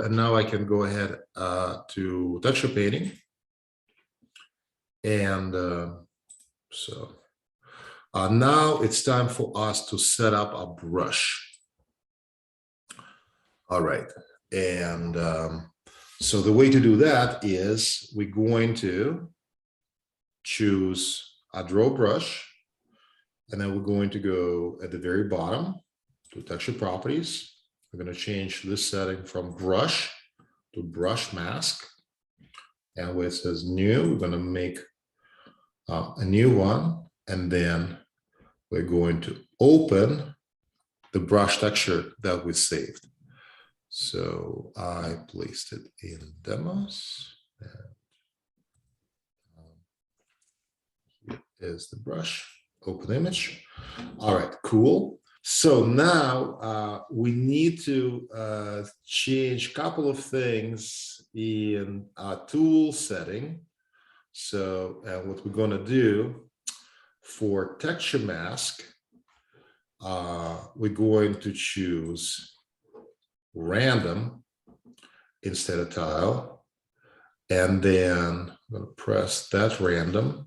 And now I can go ahead to texture painting. And now it's time for us to set up a brush. All right. And so the way to do that is we're going to choose a draw brush. And then we're going to go at the very bottom to texture properties. We're going to change this setting from brush to brush mask. And where it says new, we're going to make a new one. And then we're going to open the brush texture that we saved. So I placed it in demos. And here is the brush, open image. All right, cool. So now we need to change a couple of things in our tool setting. So what we're going to do for texture mask, we're going to choose random instead of tile. And then I'm going to press that random.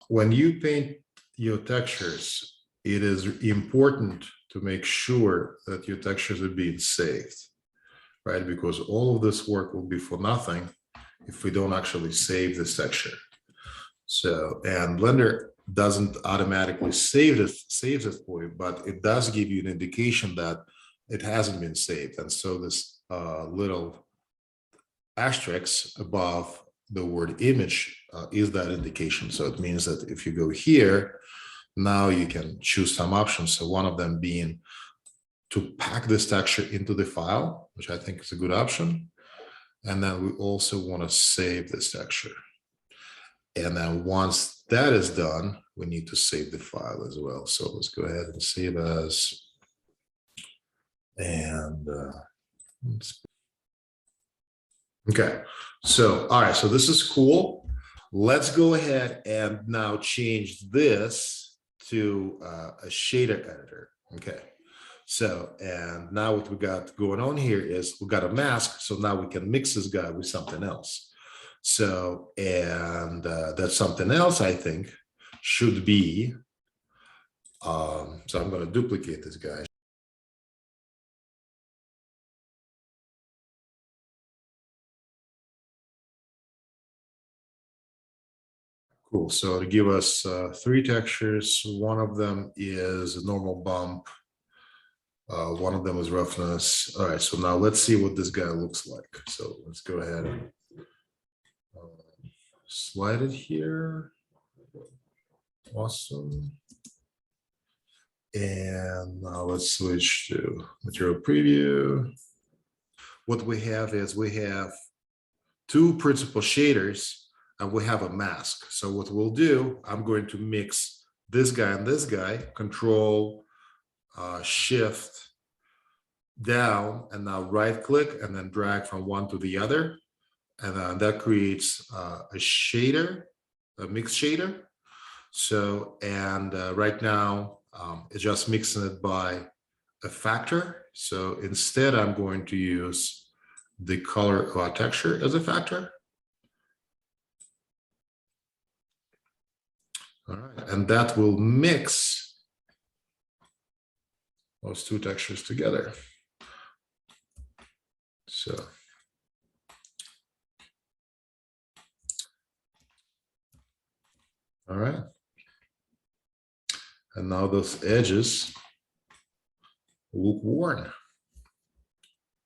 When you paint your textures, it is important to make sure that your textures are being saved, right? Because all of this work will be for nothing if we don't actually save this texture. So, and Blender doesn't automatically saves it for you, but it does give you an indication that it hasn't been saved. And so this little asterisk above the word image is that indication. So it means that if you go here, now you can choose some options. So one of them being to pack this texture into the file, which I think is a good option. And then we also want to save this texture. And then once that is done, we need to save the file as well. So let's go ahead and save as, and okay. So, all right, so this is cool. Let's go ahead and now change this to a shader editor. Okay. So, and now what we got going on here is we got a mask. So now we can mix this guy with something else. So, and that something else, I think, should be, so I'm going to duplicate this guy. Cool. So to give us 3 textures, one of them is a normal bump. One of them is roughness. All right. So now let's see what this guy looks like. So let's go ahead and slide it here. Awesome. And now let's switch to material preview. What we have is we have 2 principal shaders and we have a mask. So what we'll do, I'm going to mix this guy and this guy, Control, Shift down, and now right click and then drag from one to the other. And then that creates a shader, a mixed shader. So, and right now it's just mixing it by a factor. So instead, I'm going to use the color of our texture as a factor. All right, and that will mix those 2 textures together. So. All right. And now those edges look worn.